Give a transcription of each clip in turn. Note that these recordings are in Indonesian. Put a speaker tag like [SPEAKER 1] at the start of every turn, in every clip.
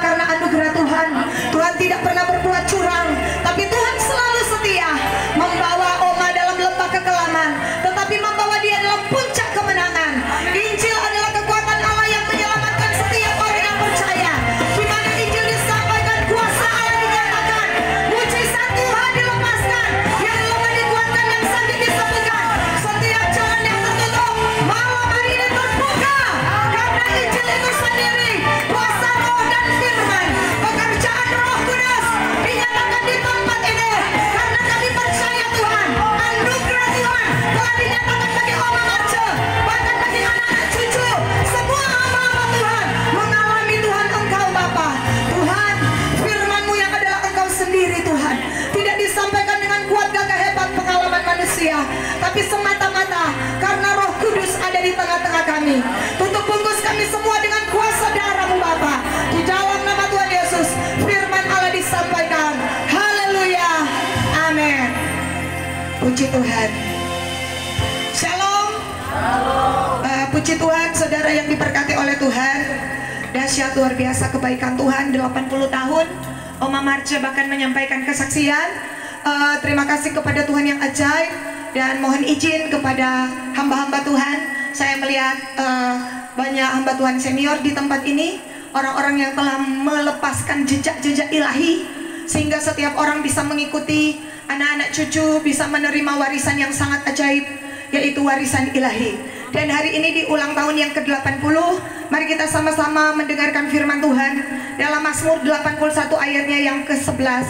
[SPEAKER 1] karena anugerah Tuhan. Tuhan tidak pernah berbuat curang, tapi Tuhan selalu setia, membawa Oma dalam lembah kekelaman, tetapi membawa dia dalam puncak kemenangan. Injil adalah kekuatan Allah yang menyelamatkan setiap orang yang percaya. Di mana Injil disampaikan, kuasa Allah dinyatakan, mujizat Tuhan dilepaskan, yang lemah dikuatkan, yang sakit disembuhkan. Setiap jalan yang tertutup malam hari ini terbuka, karena Injil itu sendiri, kuasa Roh dan firman, pekerjaan Roh Kudus dinyatakan di tempat ini. Karena kami percaya Tuhan, anugerah Tuhan telah dinyatakan bagi Oma Marce, bahkan bagi anak-anak cucu, semua hamba-hamba Tuhan mengalami Tuhan Engkau Bapa. Tuhan, firman-Mu yang adalah Engkau sendiri Tuhan, tidak disampaikan dengan kuat gagah hebat pengalaman manusia, tapi semata-mata karena Roh Kudus ada di tengah-tengah kami. Tutup bungkus kami semua dengan kuasa darah-Mu Bapa. Di dalam nama Tuhan Yesus, firman Allah disampaikan. Haleluya. Amin. Puji Tuhan. Shalom. Puji Tuhan, saudara yang diberkati oleh Tuhan. Dahsyat luar biasa kebaikan Tuhan. 80 tahun Oma Marce bahkan menyampaikan kesaksian. Terima kasih kepada Tuhan yang ajaib. Dan mohon izin kepada hamba-hamba Tuhan, saya melihat banyak hamba Tuhan senior di tempat ini, orang-orang yang telah melepaskan jejak-jejak ilahi, sehingga setiap orang bisa mengikuti, anak-anak cucu bisa menerima warisan yang sangat ajaib, yaitu warisan ilahi. Dan hari ini di ulang tahun yang ke-80, mari kita sama-sama mendengarkan firman Tuhan dalam Mazmur 81 ayatnya yang ke-11.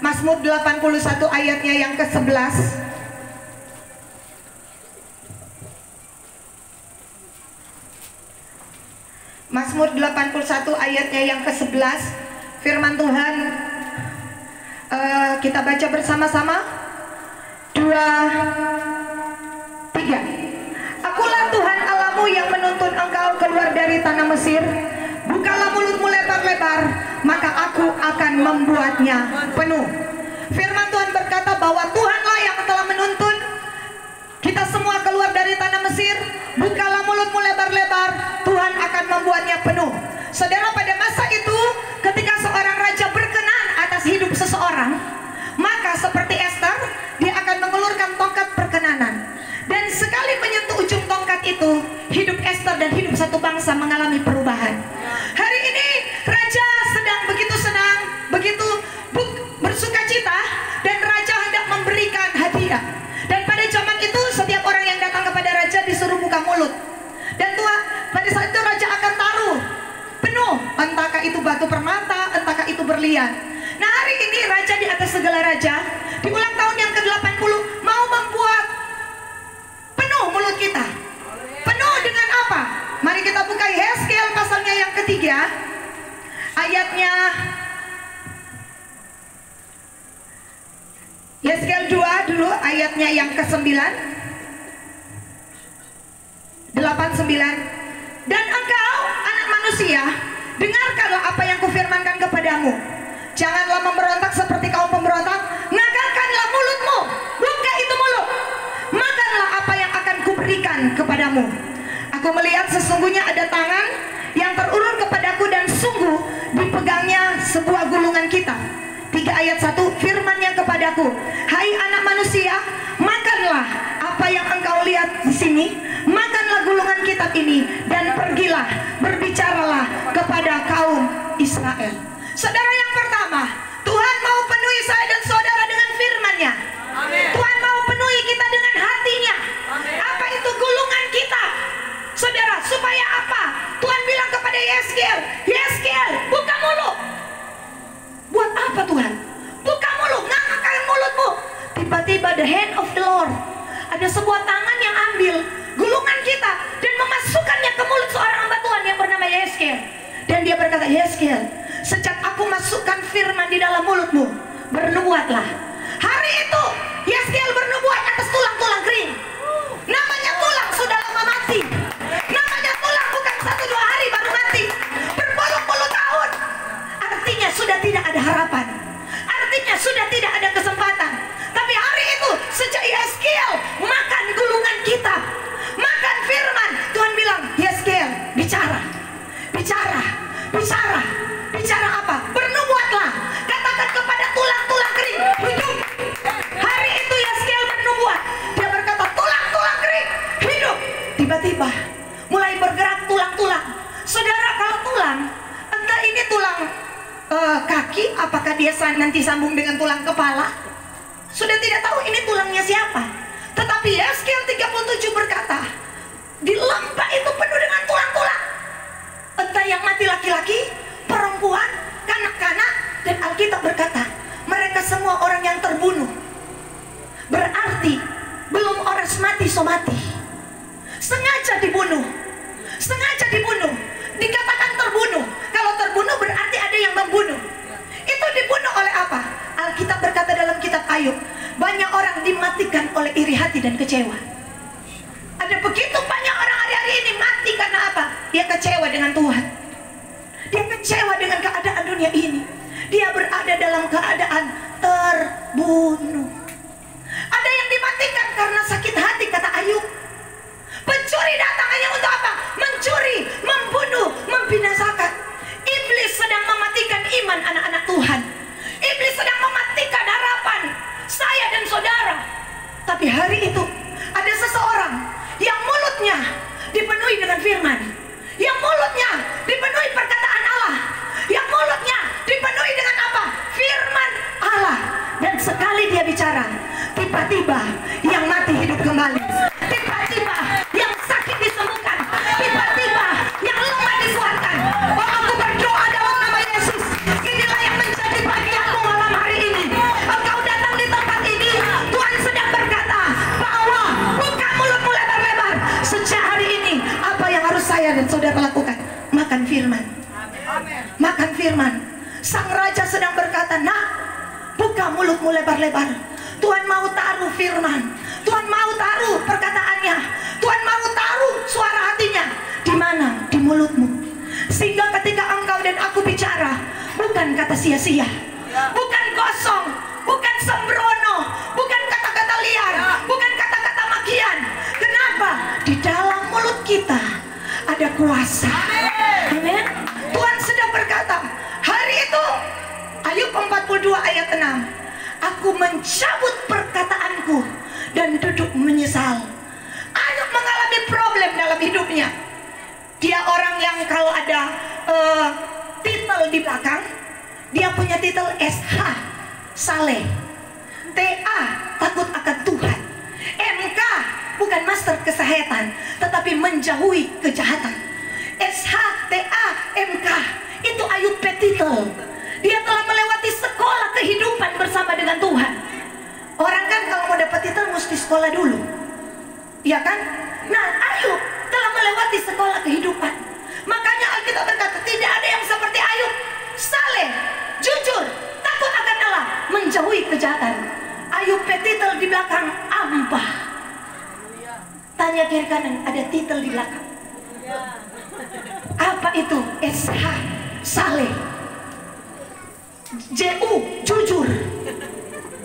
[SPEAKER 1] Mazmur 81 ayatnya yang ke-11. Mazmur 81 ayatnya yang ke-11, firman Tuhan, kita baca bersama-sama. 2, 3. Akulah Tuhan Allahmu yang menuntun engkau keluar dari tanah Mesir. Bukalah mulutmu lebar-lebar, maka aku akan membuatnya penuh. Firman Tuhan berkata bahwa Tuhanlah yang telah menuntun kita semua keluar dari tanah Mesir. Bukalah mulutmu lebar-lebar, Tuhan akan membuatnya penuh. Saudara, pada masa itu ketika seorang raja berkenan atas hidup seseorang, maka seperti Esther, dia akan mengulurkan tongkat perkenanan. Dan sekali menyentuh ujung tongkat itu, hidup Esther dan hidup satu bangsa mengalami perubahan. Hari ini raja sedang begitu senang, begitu bersukacita, dan raja hendak memberikan hadiah. Dan pada zaman itu setiap orang yang datang kepada raja disuruh buka mulut. Dan Tuhan pada saat itu raja akan taruh penuh, entahkah itu batu permata, entahkah itu berlian. Nah, hari ini raja di atas segala raja, di ulang tahun yang ke-80 mau membuat penuh mulut kita. Penuh dengan apa? Mari kita buka Yeskel pasalnya yang ketiga, ayatnya Yeskel 2 dulu, ayatnya yang ke-9, 8-9. Dan engkau anak manusia, dengarkanlah apa yang kufirmankan kepadamu. Janganlah memberontak seperti kaum pemberontak. Ngagalkanlah mulutmu, buka itu mulut, makanlah apa yang akan kuberikan kepadamu. Aku melihat sesungguhnya ada tangan yang terulur kepadaku, dan sungguh dipegangnya sebuah gulungan kitab. 3 ayat 1, firman-Nya kepadaku, hai anak manusia, makanlah apa yang engkau lihat di sini, makanlah gulungan kitab ini, dan pergilah, berbicaralah kepada kaum Israel. Saudara, yang pertama, Tuhan mau penuhi saya dan saudara dengan firman-Nya. Tuhan mau penuhi kita dengan hatinya. Apa itu gulungan kitab? Saudara, supaya apa? Tuhan bilang kepada Yeskel, Yeskel, buka mulut. Buat apa Tuhan? Buka mulut, ngangkat mulutmu. Tiba-tiba the hand of the Lord, ada sebuah tangan yang ambil gulungan kita dan memasukkannya ke mulut seorang hamba Tuhan yang bernama Yeskel. Dan dia berkata, Yeskel, sejak aku masukkan firman di dalam mulutmu, bernubuatlah. Hari itu Yeskel bernubuat atas tulang-tulang kering. Namanya tulang sudah lama mati. Namanya tulang bukan 1-2 hari baru mati, berpuluh-puluh tahun. Artinya sudah tidak ada harapan, artinya sudah tidak ada kesempatan. Tapi hari itu sejak Yeskel makan gulungan kitab, makan firman, Tuhan bilang, Yeskel, bicara, bicara, bicara, bicara. nanti sambung dengan tulang kepala. Sudah tidak tahu ini tulangnya siapa. Tetapi Yeskiel 37 berkata, di lembah itu penuh dengan tulang-tulang. Entah yang mati laki-laki, perempuan, kanak-kanak, dan Alkitab berkata, mereka semua orang yang terbunuh. Berarti belum orang mati so mati. Sengaja dibunuh. Sengaja dibunuh. Dikatakan terbunuh. Kalau terbunuh berarti ada yang membunuh. Itu dibunuh oleh apa? Alkitab berkata dalam kitab Ayub, banyak orang dimatikan oleh iri hati dan kecewa. Ada begitu banyak orang hari-hari ini mati karena apa? Dia kecewa dengan Tuhan. Dia kecewa dengan keadaan dunia ini. Dia berada dalam keadaan terbunuh. Ada yang dimatikan karena sakit hati, kata Ayub. Pencuri datang hanya untuk apa? Mencuri, membunuh, membinasakan. Iblis sedang mematikan iman anak-anak Tuhan. Iblis sedang mematikan harapan saya dan saudara. Tapi hari itu ada seseorang yang mulutnya dipenuhi dengan firman, yang mulutnya dipenuhi perkataan Allah, yang mulutnya dipenuhi dengan apa? Firman Allah. Dan sekali dia bicara, tiba-tiba yang mati hidup kembali, tiba-tiba yang sakit disembuhkan, tiba-tiba yang lemah dikuatkan. Oh, aku berdoa dalam nama Yesus, inilah yang menjadi bagianmu malam hari ini. Engkau datang di tempat ini, Tuhan sedang berkata bahwa buka mulutmu lebar-lebar. Sejak hari ini, apa yang harus saya dan saudara lakukan? Makan firman. Makan firman. Sang raja sedang berkata, nak, buka mulutmu lebar-lebar. Tuhan mau taruh firman. Tuhan mau taruh perkataannya. Tuhan mau taruh suara hatinya. Di mana? Di mulutmu. Sehingga ketika engkau dan aku bicara, bukan kata sia-sia, bukan kosong, bukan sembrono, bukan kata-kata liar, bukan kata-kata makian. Kenapa? Di dalam mulut kita ada kuasa. Amin. Tuhan sedang berkata, hari itu Ayub 42 ayat 6, aku mencabut perkataanku dan duduk menyesal. Ayub mengalami problem dalam hidupnya. Dia orang yang kalau ada titel di belakang, dia punya titel SH, Saleh. TA, takut akan Tuhan. MK, bukan master kesehatan, tetapi menjauhi kejahatan. SH, TA, MK, itu Ayub petitel. Dia telah melewati sekolah kehidupan bersama dengan Tuhan. Orang kan kalau mau dapat titel mesti sekolah dulu, ya kan? Nah, Ayub telah melewati sekolah kehidupan. Makanya Alkitab berkata, tidak ada yang seperti Ayub, saleh, jujur, takut akan Allah, menjauhi kejahatan. Ayub petitel di belakang Ampah. Tanya kiri kanan, ada titel di belakang. Apa itu? SH, saleh. JU, jujur.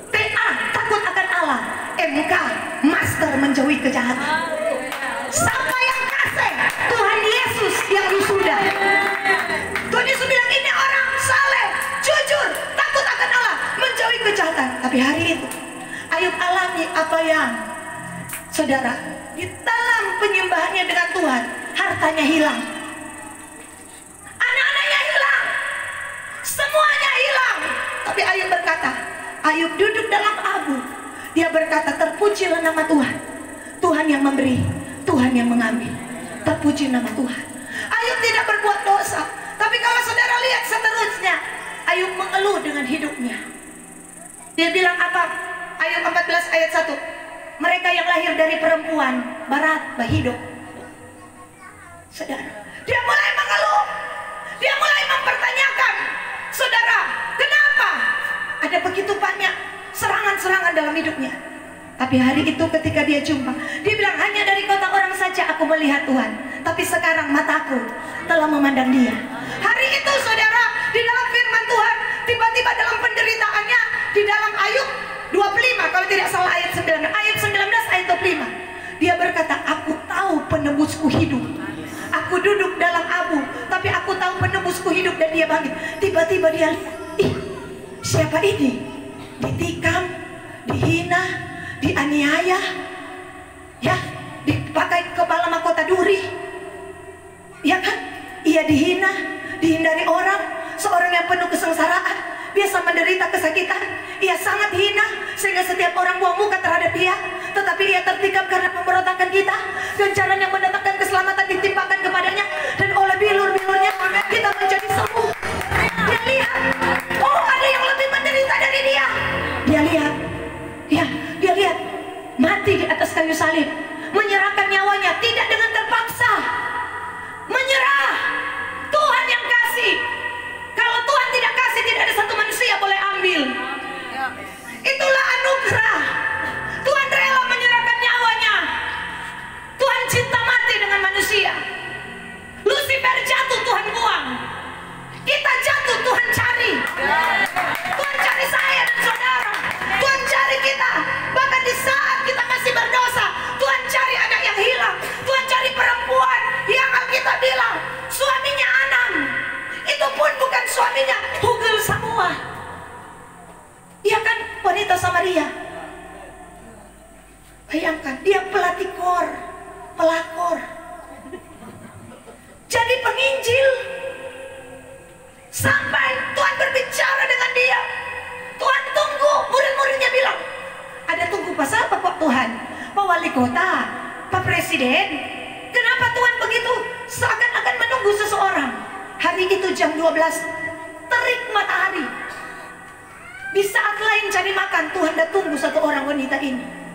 [SPEAKER 1] TA, takut akan Allah. MK, master menjauhi kejahatan. Siapa yang kasih? Tuhan Yesus yang wisuda. Tuhan Yesus bilang, ini orang saleh, jujur, takut akan Allah, menjauhi kejahatan. Tapi hari itu Ayub alami apa yang saudara, di dalam penyembahannya dengan Tuhan, hartanya hilang, anak-anaknya hilang, semuanya hilang. Tapi Ayub berkata, Ayub duduk dalam abu. Dia berkata, terpujilah nama Tuhan. Tuhan yang memberi, Tuhan yang mengambil. Terpuji nama Tuhan. Ayub tidak berbuat dosa. Tapi kalau saudara lihat seterusnya, Ayub mengeluh dengan hidupnya. Dia bilang apa? Ayub 14 ayat 1. Mereka yang lahir dari perempuan barat bahidup. Saudara, dia mulai mengeluh. Dia mulai mempertanyakan, saudara, kenapa ada begitu banyak serangan-serangan dalam hidupnya. Tapi hari itu ketika dia jumpa, dia bilang, hanya dari kota orang saja aku melihat Tuhan, tapi sekarang mataku telah memandang dia. Hari itu saudara, di dalam firman Tuhan, tiba-tiba dalam penderitaannya, di dalam Ayub 25, kalau tidak salah ayat 9, ayat 19 ayat 25, dia berkata, aku tahu penebusku hidup. Aku duduk dalam abu, tapi aku tahu penebusku hidup dan dia bangkit. Tiba-tiba dia lihat, ih, siapa ini? Ditikam, dihina, dianiaya, ya, dipakai kepala mahkota duri, ya kan? Ia dihina, dihindari orang, seorang yang penuh kesengsaraan, biasa menderita kesakitan. Ia sangat hina sehingga setiap orang buang muka terhadap dia. Tetapi ia tertikam karena pemberontakan kita. Ganjaran yang mendatangkan keselamatan ditimpakan kepadanya, dan oleh bilur-bilurnya kita menjadi sembuh. Dia lihat, oh ada yang lebih menderita dari dia. Dia lihat, dia lihat mati di atas kayu salib, menyerahkan nyawanya tidak dengan terpaksa, menyerah. Tuhan yang kasih. Kalau Tuhan tidak kasih, tidak ada satu manusia boleh ambil. Itulah anugerah. Tuhan rela menyerahkan nyawanya. Tuhan cinta mati dengan manusia. Lucifer jatuh, Tuhan buang. Kita jatuh, Tuhan cari. Tuhan cari saya dan saudara. Tuhan cari kita. Bahkan di saat kita masih berdosa, Tuhan cari anak yang hilang. Tuhan cari perempuan yang Alkitab bilang suaminya Anam. Itu pun bukan suaminya, Hugel semua. Dia kan wanita Samaria. Bayangkan, dia pelatih kor, pelakor, jadi penginjil. Sampai Tuhan berbicara dengan dia. Tuhan tunggu, murid-muridnya bilang, ada tunggu pasal apa kok Tuhan? Pak Wali Kota, Pak Presiden, kenapa Tuhan begitu seakan-akan menunggu seseorang? Hari itu jam 12, terik matahari. Di saat lain cari makan, Tuhan dah tunggu satu orang wanita ini.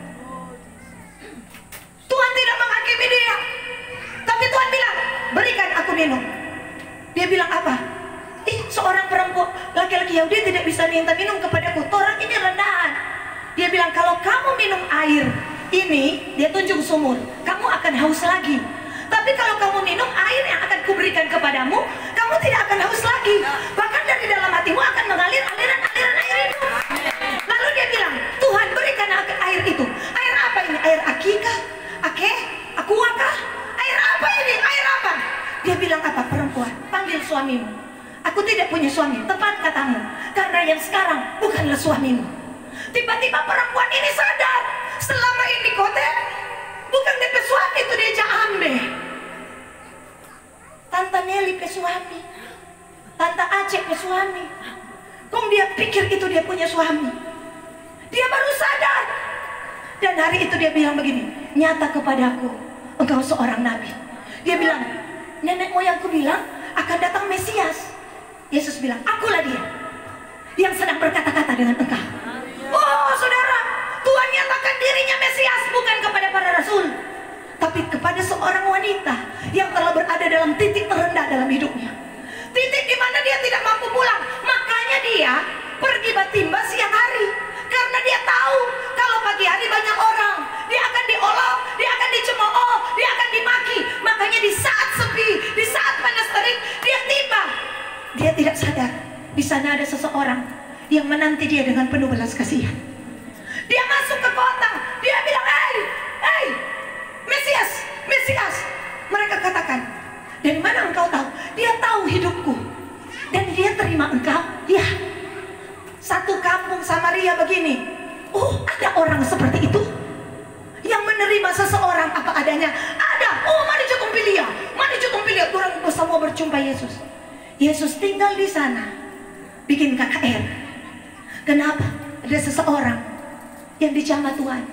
[SPEAKER 1] Tuhan tidak menghakimi dia, tapi Tuhan bilang, berikan aku minum. Dia bilang apa? Seorang perempuan laki-laki Yahudi tidak bisa minta minum kepadaku. Orang ini rendahan. Dia bilang, kalau kamu minum air ini, dia tunjuk sumur, kamu akan haus lagi. Tapi kalau kamu minum air yang akan kuberikan kepadamu, kamu tidak akan haus lagi. Bahkan dari dalam hatimu akan mengalir aliran-aliran air itu. Lalu dia bilang, Tuhan berikan air itu. Air apa ini? Air akikah? Akuakah? Air apa ini? Air apa? Dia bilang apa? Perempuan, panggil suamimu. Aku tidak punya suami, tepat katamu. Karena yang sekarang bukanlah suamimu. Tiba-tiba perempuan ini sadar, selama ini kote bukan DP suami itu dia jambe. Tante Nelly pe suami, Tante Aceh pe suami. Kok dia pikir itu dia punya suami? Dia baru sadar. Dan hari itu dia bilang begini, nyata kepadaku, engkau seorang nabi. Dia bilang, nenek moyangku bilang akan datang Mesias. Yesus bilang, akulah dia yang sedang berkata-kata dengan engkau. Oh saudara, Tuhan nyatakan dirinya Mesias bukan kepada para rasul, tapi kepada seorang wanita yang telah berada dalam titik terendah dalam hidupnya. Titik di mana dia tidak mampu pulang. Makanya dia pergi batimba siang hari, karena dia tahu kalau pagi hari banyak orang, dia akan diolok, dia akan dicemooh, dia akan dimaki. Makanya di saat sepi, di saat panas terik, dia tiba. Dia tidak sadar di sana ada seseorang yang menanti dia dengan penuh belas kasihan. Dia masuk ke kota, dia bilang, hey, Mesias, Mesias. Mereka katakan, dari mana engkau tahu? Dia tahu hidupku dan dia terima engkau. Ya, satu kampung Samaria begini. Oh, ada orang seperti itu yang menerima seseorang apa adanya. Ada. Oh, mari cutung pilih. Orang semua berjumpa Yesus. Yesus tinggal di sana, bikin KKR. Kenapa? Ada seseorang yang dijamah Tuhan.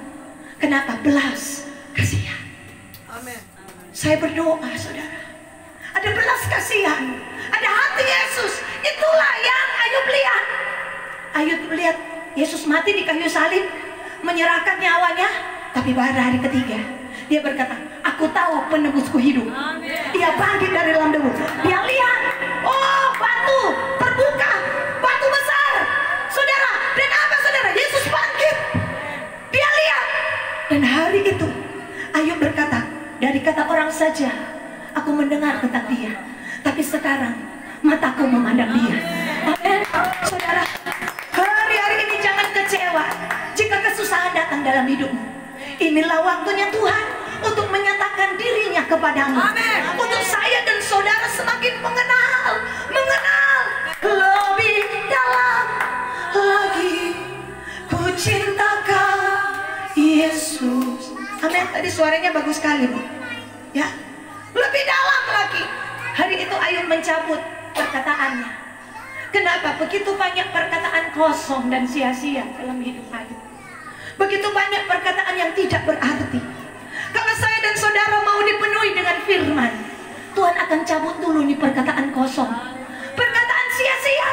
[SPEAKER 1] Kenapa? Belas kasihan.
[SPEAKER 2] Amin.
[SPEAKER 1] Saya berdoa, saudara, ada belas kasihan, ada hati Yesus. Itulah yang Ayub lihat. Ayub lihat Yesus mati di kayu salib, menyerahkan nyawanya. Tapi pada hari ketiga dia berkata, aku tahu penebusku hidup. Dia bangkit dari dalam debu. Dia lihat, oh batu terbuka, batu besar, saudara. Dan apa saudara? Yesus bangkit. Dia lihat. Dan hari itu Ayub berkata, dari kata orang saja aku mendengar tentang dia, tapi sekarang mataku memandang dia. Amin. Saudara, hari-hari ini jangan kecewa jika kesusahan datang dalam hidupmu. Inilah waktunya Tuhan untuk menyatakan dirinya kepadamu.
[SPEAKER 2] Amin.
[SPEAKER 1] Untuk saya dan saudara semakin mengenal lebih dalam lagi. Ku cintakan Yesus. Amin. Tadi suaranya bagus sekali, Bu. Ya, lebih dalam lagi. Hari itu Ayub mencabut perkataannya. Kenapa? Begitu banyak perkataan kosong dan sia-sia dalam hidup saya. Begitu banyak perkataan yang tidak berarti. Kalau saya dan saudara mau dipenuhi dengan firman, Tuhan akan cabut dulu nih perkataan kosong, perkataan sia-sia,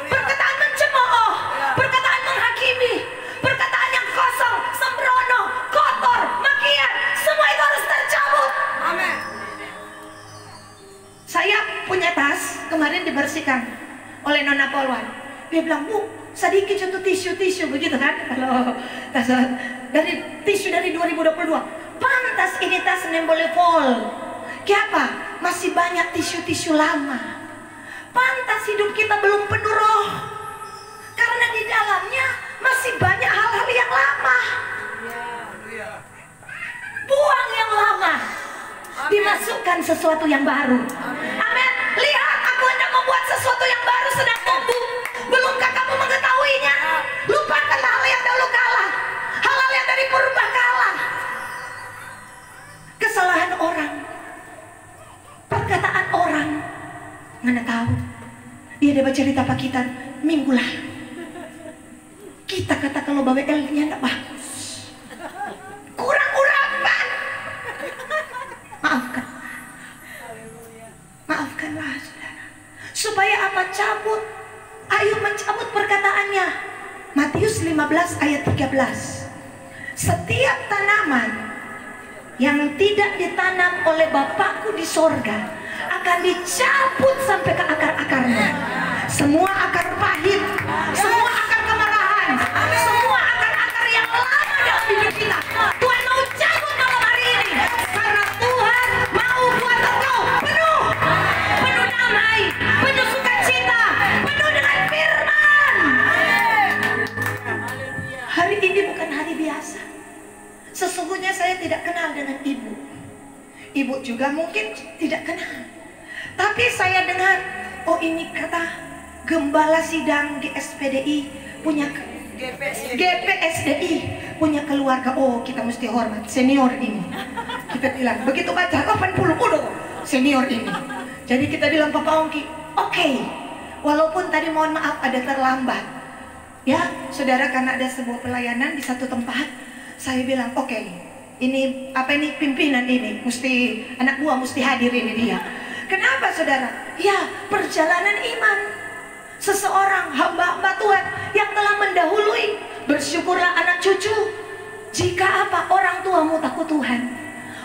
[SPEAKER 1] perkataan mencemooh, perkataan menghakimi, perkataan yang kosong, sembrono, kotor, makian. Semua itu harus tercabut. Amin. Saya punya tas kemarin dibersihkan oleh Nona Polwan. Dia bilang, Bu, sedikit contoh tisu-tisu, begitu kan? Kalau tas dari tisu dari 2022, pantas ini tas boleh full. Kenapa? Masih banyak tisu-tisu lama. Pantas hidup kita belum penuh roh, karena di dalamnya masih banyak hal-hal yang lama. Buang yang lama, dimasukkan sesuatu yang baru. Amin. Lihat, aku hendak membuat sesuatu yang baru sedang tumbuh. Belumkah kamu mengetahuinya? Lupakanlah hal yang dahulu kalah, hal-hal yang dari purba kalah. Kesalahan orang, perkataan orang, mana tahu dia ada baca cerita Pak kita minggu lalu. Kita kata kalau bawa L-nya enggak bagus, kurang urapan. Maafkan, maafkanlah saudara. Supaya apa? Cabut. Ayo mencabut perkataannya. Matius 15 ayat 13. Setiap tanaman yang tidak ditanam oleh Bapakku di sorga akan dicabut sampai ke akar-akarnya. Semua akar pahit, semua akar kemarahan, semua akar-akar yang lama dalam hidup kita, Tuhan mau cabut malam hari ini. Karena Tuhan mau buat engkau penuh, penuh damai, penuh sukacita, penuh dengan firman. Hari ini bukan hari biasa. Sesungguhnya saya tidak kenal dengan ibu. Ibu juga mungkin tidak kenal. Tapi saya dengar, oh ini kata gembala sidang GSPDI punya GPSDI punya keluarga. Oh, kita mesti hormat senior ini. Kita bilang begitu baca 80 udah senior ini. Jadi kita bilang Papa Ongki, oke. Walaupun tadi mohon maaf ada terlambat. Ya, saudara, karena ada sebuah pelayanan di satu tempat, saya bilang oke, ini apa ini pimpinan ini mesti anak buah mesti hadir ini dia. Kenapa saudara? Ya, perjalanan iman seseorang hamba-hamba Tuhan yang telah mendahului. Bersyukurlah anak cucu jika apa? Orang tuamu takut Tuhan,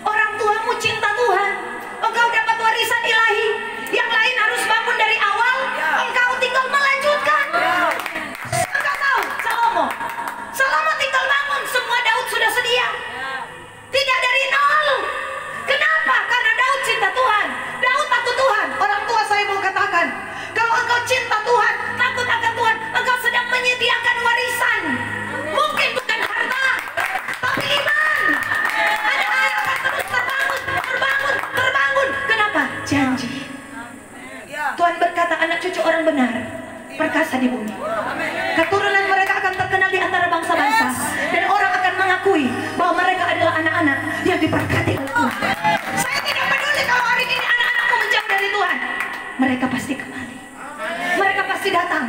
[SPEAKER 1] orang tuamu cinta Tuhan, engkau dapat warisan ilahi. Yang lain harus bangun dari awal, engkau tinggal melanjutkan. Engkau tahu Salomo tinggal bangun, semua Daud sudah sedia, tidak dari nol. Kenapa? Karena Daud cinta Tuhan, Daud takut Tuhan. Orang tua saya mau katakan, kalau engkau cinta Tuhan, takut akan Tuhan, engkau sedang menyediakan warisan. Mungkin bukan harta, tapi iman. Anak-anak akan terus terbangun. Kenapa? Janji. Tuhan berkata, anak cucu orang benar perkasa di bumi. Keturunan mereka akan terkenal di antara bangsa-bangsa, dan orang akan mengakui bahwa mereka adalah anak-anak yang diberkati oleh Tuhan. Saya tidak peduli kalau hari ini anak-anakku menjauh dari Tuhan, mereka pasti kembali, mereka pasti datang.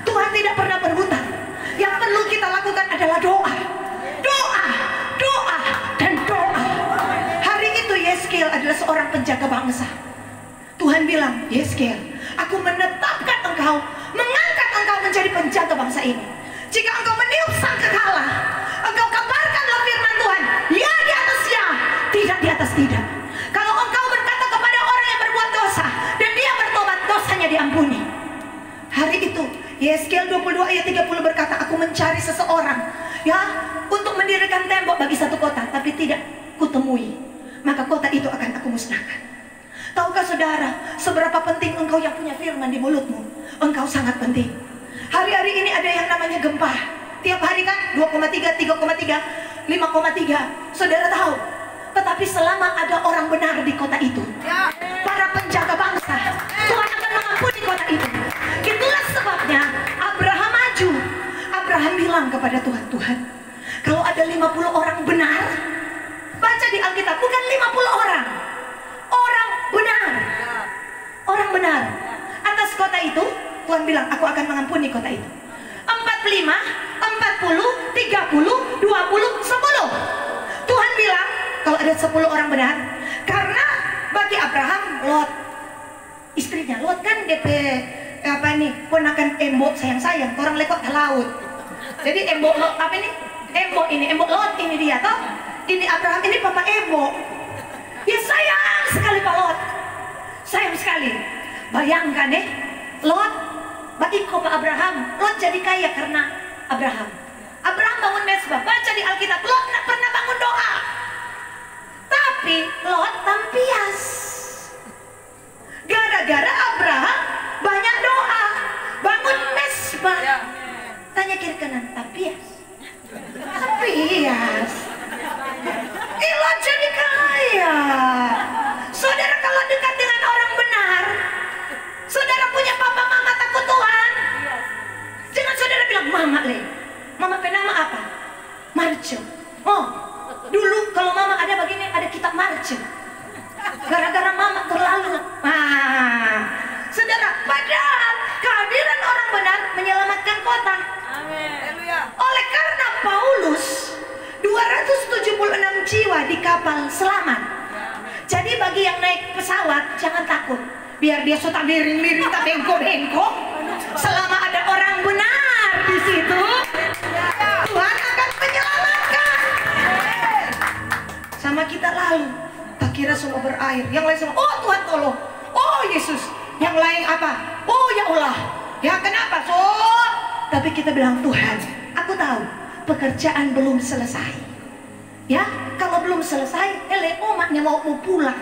[SPEAKER 1] Tuhan tidak pernah berhutang. Yang perlu kita lakukan adalah doa, dan doa. Hari itu Yeskiel adalah seorang penjaga bangsa. Tuhan bilang, Yeskiel, aku menetapkan engkau, mengangkat engkau menjadi penjaga bangsa ini. Jika engkau meniup sangkakala, engkau kabarkanlah firman Tuhan, ya di atas ya, tidak di atas tidak. Kalau engkau berkata kepada orang yang berbuat dosa dan dia bertobat, dosanya diampuni. Hari itu Yeskiel 22 ayat 30 berkata, aku mencari seseorang ya untuk mendirikan tembok bagi satu kota, tapi tidak kutemui, maka kota itu akan aku musnahkan. Tahukah saudara, seberapa penting engkau yang punya firman di mulutmu? Engkau sangat penting. Hari-hari ini ada yang namanya gempa. Tiap hari kan 2,3, 3,3, 5,3. Saudara tahu? Tetapi selama ada orang benar di kota itu, para penjaga bangsa, Tuhan akan mengampuni kota itu. Itulah sebabnya Abraham maju. Abraham bilang kepada Tuhan, Tuhan, kalau ada 50 orang benar, baca di Alkitab, bukan 50 orang, orang benar, orang benar atas kota itu, Tuhan bilang, aku akan mengampuni kota itu. 45, 40, 30, 20, 10. Tuhan bilang, kalau ada 10 orang benar, karena bagi Abraham, Lot, istrinya Lot kan DP apa nih, ponakan embok sayang-sayang, orang lekok ke laut. Jadi embok Lot, apa nih? Embok Lot ini dia toh. Ini Abraham, ini papa embok. Ya sayang sekali Pak Lot. Sayang sekali. Bayangkan Lot baik Pak Abraham. Lot jadi kaya karena Abraham. Abraham bangun mesbah. Baca di Alkitab, Lot tidak pernah bangun doa. Tapi Lot tampias. Gara-gara Abraham banyak doa, bangun mesbah. Tanya kiri kanan, tampias. Tampias. Lot jadi kaya. Saudara kalau dekat dengan orang benar, saudara punya papa mama takut Tuhan. Jangan saudara bilang, mama mama penama apa? Marjo. Oh, dulu kalau mama ada begini, ada kitab Marjo. Gara-gara mama terlalu. Saudara, padahal kehadiran orang benar menyelamatkan kota. Amin. Oleh karena Paulus 276 jiwa di kapal selamat. Jadi bagi yang naik pesawat jangan takut. Biar dia suka miring-miring tak bengkok-bengkok. Selama ada orang benar di situ, Tuhan akan menyelamatkan. Sama kita lalu, tak kira semua berair. Yang lain semua, oh Tuhan tolong, oh Yesus. Yang lain apa? Oh ya Allah. Ya kenapa? Tapi kita bilang, Tuhan, aku tahu pekerjaan belum selesai. Ya, kalau belum selesai, omaknya mau pulang.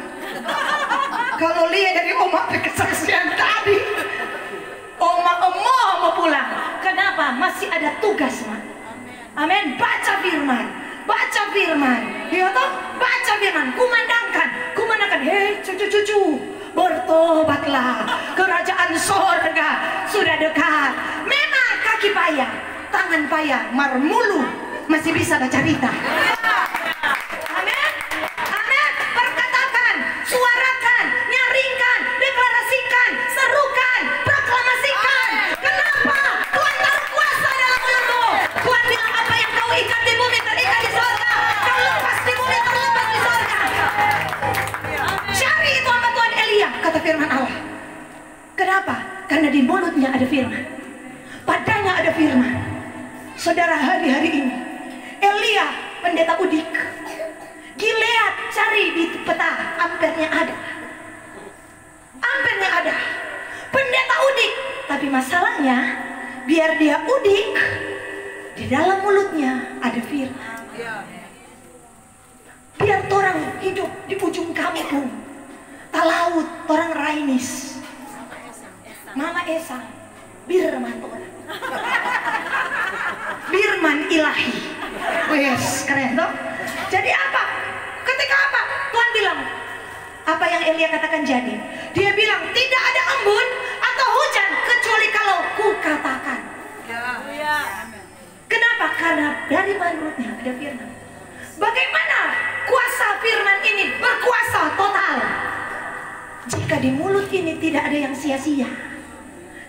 [SPEAKER 1] Kalau lihat dari omak kesaksian tadi, omak mau pulang. Kenapa? Masih ada tugas, Mak. Amin. Baca firman, baca firman. Ya toh, baca firman. Kumandangkan. Hei cucu-cucu, bertobatlah. Kerajaan sorga sudah dekat. Memang kaki payah, tangan payah, marmulu masih bisa baca berita. Amin. Amin. Perkatakan, suarakan, nyaringkan, deklarasikan, serukan, proklamasikan. Kenapa? Tuhan taruh kuasa dalam mulutmu. Tuhan bilang, apa yang kau ikat di bumi terikat di sorga, kau lepas di bumi terlepas di sorga. Cari itu apa Tuhan Elia, kata firman Allah. Kenapa? Karena di mulutnya ada firman, padanya ada firman. Saudara, hari-hari ini Elia pendeta udik, Gilead cari di peta, ampernya ada, pendeta udik. Tapi masalahnya, biar dia udik, di dalam mulutnya ada firman. Biar orang hidup di ujung kampung, talaut orang Rainis, Mama Esa, Birman orang. Firman ilahi. Wes, keren toh? Jadi apa? Ketika apa? Tuhan bilang, apa yang Elia katakan jadi. Dia bilang, tidak ada embun atau hujan kecuali kalau ku katakan. Kenapa? Karena dari mulutnya ada firman. Bagaimana kuasa firman ini berkuasa total? Jika di mulut ini tidak ada yang sia-sia,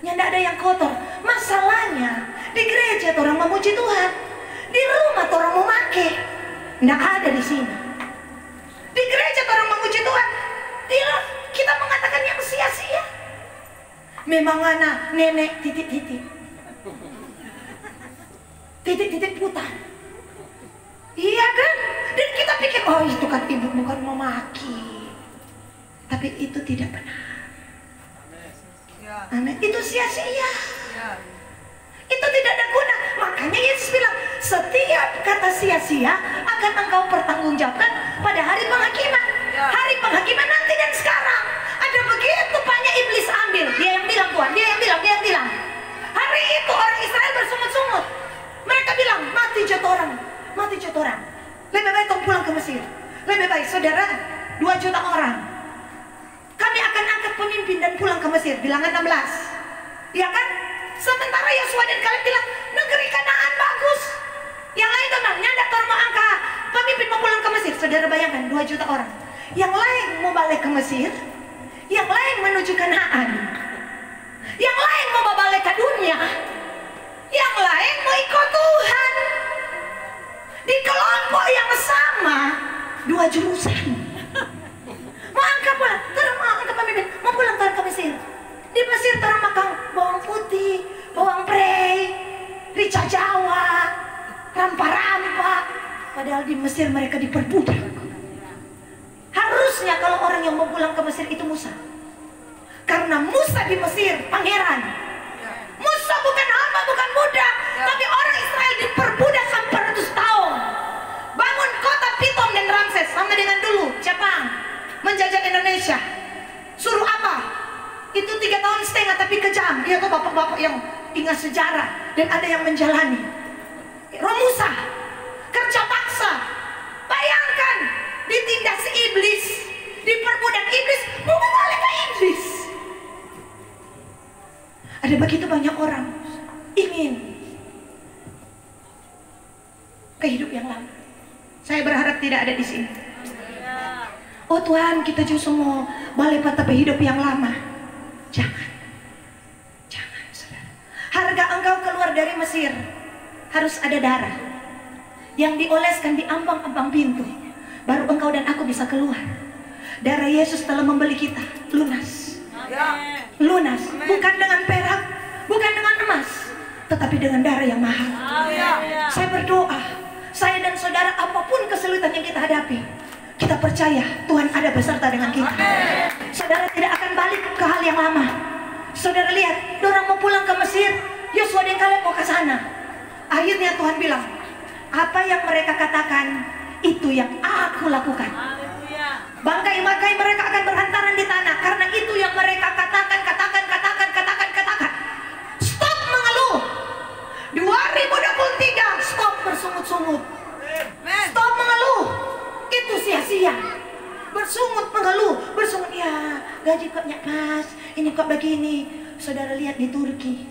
[SPEAKER 1] tidak ada yang kotor. Masalahnya di gereja orang memuji Tuhan, di rumah orang mau make, tidak ada di sini. Di gereja orang memuji Tuhan, kita mengatakan yang sia-sia. Memang anak nenek titik-titik putar. Iya kan? Dan kita pikir, oh itu kan ibu bukan memaki. Tapi itu tidak benar. Amin. Itu sia-sia. Itu tidak ada guna. Makanya Yesus bilang, setiap kata sia-sia akan engkau pertanggungjawabkan pada hari penghakiman. Hari penghakiman nanti dan sekarang. Ada begitu banyak iblis ambil. Dia yang bilang Tuhan, dia yang bilang. Hari itu orang Israel bersungut-sungut. Mereka bilang, mati jatuh orang. Lebih baik kau pulang ke Mesir. Lebih baik saudara, 2 juta orang. Kami akan angkat pemimpin dan pulang ke Mesir. Bilangan 16. Ya kan? Sementara Yosua dan Kaleb bilang, negeri Kanaan bagus. Yang lain teman, nyandak orang mau angkat pemimpin mau pulang ke Mesir. Saudara bayangkan, 2 juta orang. Yang lain mau balik ke Mesir, yang lain menuju Kanaan. Yang lain mau balik ke dunia, yang lain mau ikut Tuhan. Di kelompok yang sama, dua jurusan. Mau angkat pulang, terus mau angkat pemimpin, mau pulang ke Mesir. Di Mesir terus makan bawang putih, bawang prei, rica Jawa, rampa-rampa. Padahal di Mesir mereka diperbudak. Harusnya kalau orang yang mau pulang ke Mesir itu Musa. Karena Musa di Mesir, pangeran. Musa bukan hamba, bukan budak, tapi orang Israel diperbudak 400 tahun. Bangun kota Pitom dan Ramses, sama dengan dulu Jepang menjajah Indonesia. Suruh apa? Itu 3 tahun setengah tapi kejam. Dia tuh bapak-bapak yang ingat sejarah dan ada yang menjalani. Musa, kerja paksa. Bayangkan, ditindas iblis, diperbudak iblis, mau balik ke iblis. Ada begitu banyak orang ingin kehidup yang lama. Saya berharap tidak ada di sini. Oh Tuhan, kita juga semua balik pada hidup yang lama. Jangan, jangan, saudara. Harga engkau keluar dari Mesir harus ada darah yang dioleskan di ambang-ambang pintu, baru engkau dan aku bisa keluar. Darah Yesus telah membeli kita lunas. Lunas, bukan dengan perak, bukan dengan emas, tetapi dengan darah yang mahal. Saya berdoa, saya dan saudara, apapun kesulitan yang kita hadapi, kita percaya Tuhan ada beserta dengan kita. Saudara tidak akan balik ke hal yang lama. Saudara lihat, orang mau pulang ke Mesir, Yosua dan Kaleb mau ke sana. Akhirnya Tuhan bilang, apa yang mereka katakan, itu yang aku lakukan. Bangkai-bangkai mereka akan berhantaran di tanah, karena itu yang mereka katakan. Stop mengeluh. 2023, stop bersungut-sungut. Stop mengeluh. Itu sia-sia. Bersungut mengeluh, bersungut, ya gaji kok nggak pas, ini kok begini. Saudara lihat di Turki,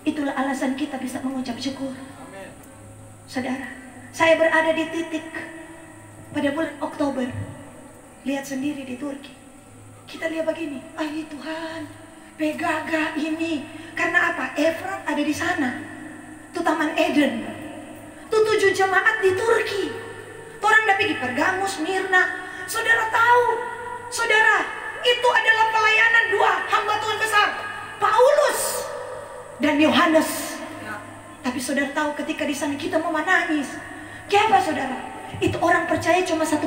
[SPEAKER 1] itulah alasan kita bisa mengucap syukur. Saudara, saya berada di titik pada bulan Oktober. Lihat sendiri di Turki. Kita lihat begini, ay Tuhan, Pegaga ini. Karena apa? Efrat ada di sana. Itu Taman Eden. Itu 7 jemaat di Turki. Orang tapi di Pergamus, Mirna. Saudara tahu, saudara, itu adalah pelayanan 2 hamba Tuhan besar, Paulus dan Yohanes. Tapi saudara tahu ketika di sana kita mau menangis. Kenapa saudara? Itu orang percaya cuma 1%.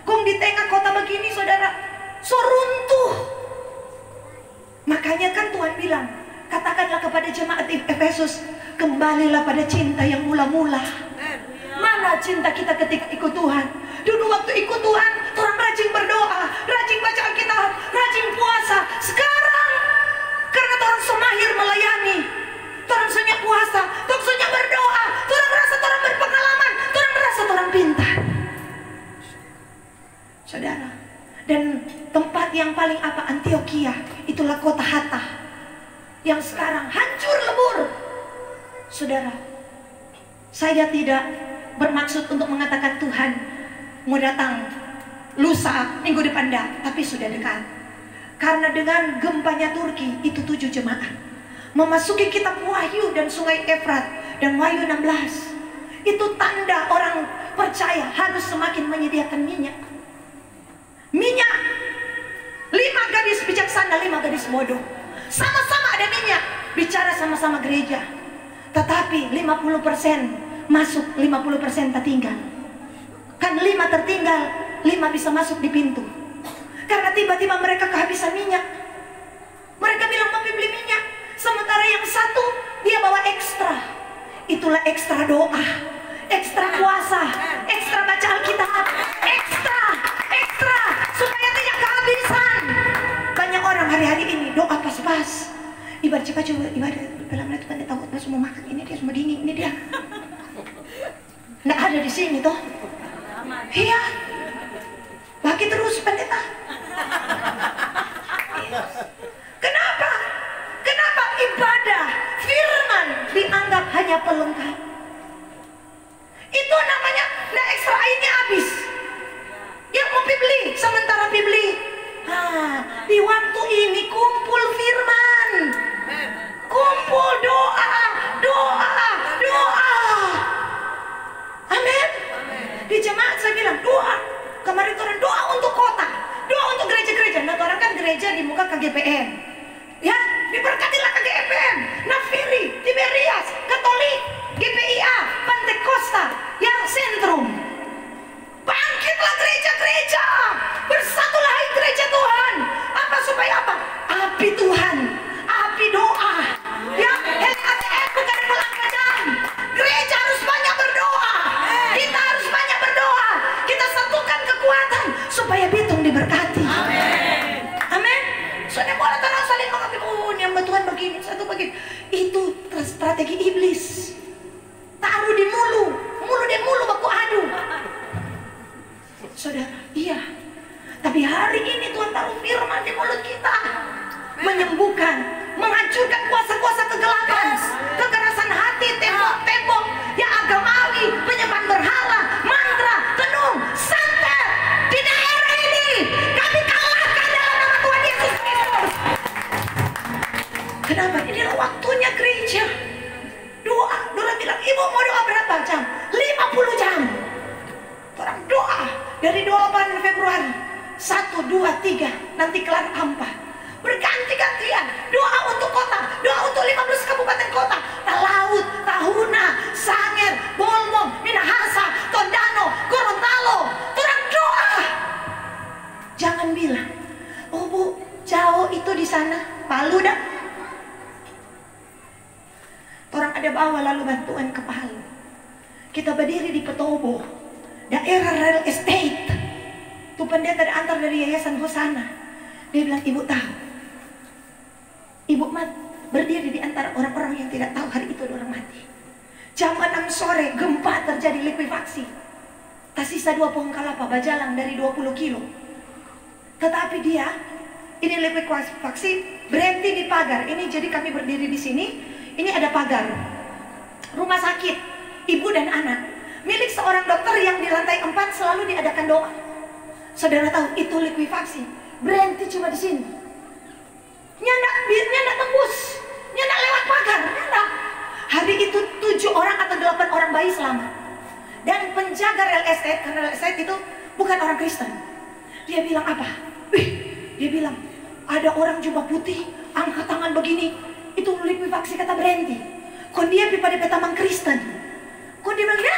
[SPEAKER 1] Kung di tengah kota begini saudara, so runtuh. Makanya kan Tuhan bilang, katakanlah kepada jemaat di Efesus, kembalilah pada cinta yang mula-mula. Mana cinta kita ketika ikut Tuhan? Dulu waktu ikut Tuhan, orang rajin berdoa, rajin baca Alkitab, rajin puasa. Sekarang, karena orang semahir melayani, orang banyak puasa, orang banyak berdoa, orang merasa orang berpengalaman, orang merasa orang pintar. Saudara, dan tempat yang paling apa? Antioquia, itulah kota Hatta yang sekarang hancur lebur. Saudara, saya tidak bermaksud untuk mengatakan Tuhan mau datang lusa minggu depan dah, tapi sudah dekat. Karena dengan gempanya Turki itu 7 jemaat memasuki kitab Wahyu dan sungai Efrat dan Wahyu 16, itu tanda orang percaya harus semakin menyediakan minyak. Minyak, 5 gadis bijaksana, 5 gadis bodoh, sama-sama ada minyak, bicara sama-sama gereja, tetapi 50% masuk, 50% tertinggal. Kan 5 tertinggal, 5 bisa masuk di pintu. Karena tiba-tiba mereka kehabisan minyak. Mereka bilang mau beli minyak, sementara yang satu dia bawa ekstra. Itulah ekstra doa, ekstra puasa, ekstra baca Alkitab, ekstra supaya tidak kehabisan. Banyak orang hari-hari ini doa pas-pas, ibadah cepat coba ibadah dalam itu kan dia takut pas mau makan, ini dia semua dingin, ini dia nggak ada di sini toh. Iya, bagi terus pendeta. Kenapa ibadah firman dianggap hanya pelengkap? Itu namanya nggak ekstra, airnya habis. Yang mau beli sementara beli. Di waktu ini kumpul firman. Di jemaat saya bilang doa. Kemarin orang doa untuk kota, doa untuk gereja-gereja. Nah orang kan gereja di muka KGPM, ya diberkatilah KGPM, Nafiri, Tiberias, Katolik, GPIA, Pantekosta, yang Sentrum. Bangkitlah gereja-gereja, bersatulah hai gereja Tuhan. Apa supaya apa? Api Tuhan, api doa. Ya, LATM bukan pelanggaran. Gereja harus banyak berdoa. Kita harus banyak berdoa. Kita satukan kekuatan supaya Bitung diberkati. Amin. Soalnya boleh orang saling mengambil, oh ini hamba Tuhan begini, satu begini. Itu strategi iblis. Taruh di mulu di mulu baku adu. Saudara, iya. Tapi hari ini Tuhan taruh firman di mulut kita, menyembuhkan, menghancurkan kuasa-kuasa kegelapan, kekerasan hati, tembok-tembok yang agamawi, penyembahan berhala, mantra, tenung, santet di daerah ini. Kami kalahkan dalam nama Tuhan Yesus Kristus. Kenapa? Inilah waktunya gereja doa. Dora bilang, ibu mau doa berapa jam? 50 jam. Orang doa dari 28 Februari 1, 2, 3 nanti kelar hampa. Berganti-gantian doa untuk kota, doa untuk 15 kabupaten kota, Talaut, Tahuna, Sangir, Bolmong, Minahasa, Tondano, Gorontalo. Orang doa. Jangan bilang, oh bu, jauh itu di sana, Palu dah. Orang ada bawa lalu bantuan ke Palu. Kita berdiri di Petobo, daerah real estate. Tuh pendeta antar dari Yayasan Hosana. Dia bilang, ibu tahu, ibu berdiri di antara orang-orang yang tidak tahu hari itu ada orang mati. Jam 6 sore gempa terjadi, likuifaksi. Tak sisa 2 pohon kelapa bajalang dari 20 kilo. Tetapi dia, ini likuifaksi berhenti di pagar. Ini jadi kami berdiri di sini. Ini ada pagar rumah sakit ibu dan anak milik seorang dokter yang di lantai 4 selalu diadakan doa. Saudara tahu itu likuifaksi berhenti cuma di sini. Nyandak tembus, nyandak lewat pagar, nyandak. Hari itu 7 orang atau 8 orang bayi selamat. Dan penjaga real estate, karena real estate itu bukan orang Kristen. Dia bilang apa? Dia bilang ada orang jubah putih angkat tangan begini. Itu likuifaksi kata berhenti. Kok dia pada petamang Kristen. Kok dia bilang, ya,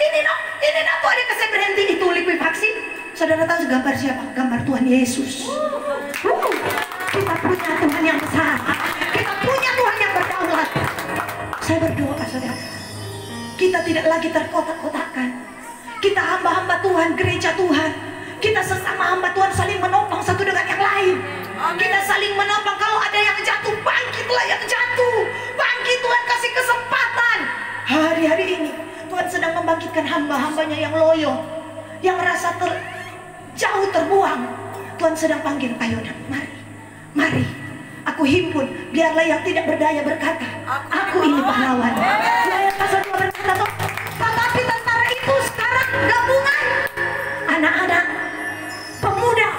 [SPEAKER 1] ini tuh ada kasih berhenti. Itu likuifaksi. Saudara tahu gambar siapa? Gambar Tuhan Yesus. Kita punya Tuhan yang besar. Kita punya Tuhan yang berdaulat. Saya berdoa saudara, kita tidak lagi terkotak-kotakan. Kita hamba-hamba Tuhan, gereja Tuhan. Kita sesama hamba Tuhan saling menopang satu dengan yang lain. Kita saling menopang. Kalau ada yang jatuh, bangkitlah yang jatuh. Bangkit, Tuhan kasih kesempatan. Hari-hari ini Tuhan sedang membangkitkan hamba-hambanya yang loyo, yang merasa jauh terbuang. Tuhan sedang panggil, ayo nak, mari aku himpun. Biarlah yang tidak berdaya berkata, aku ini pahlawan. Ayat pasal 2 berkata, tetapi tentara itu sekarang gabungan anak-anak, pemuda,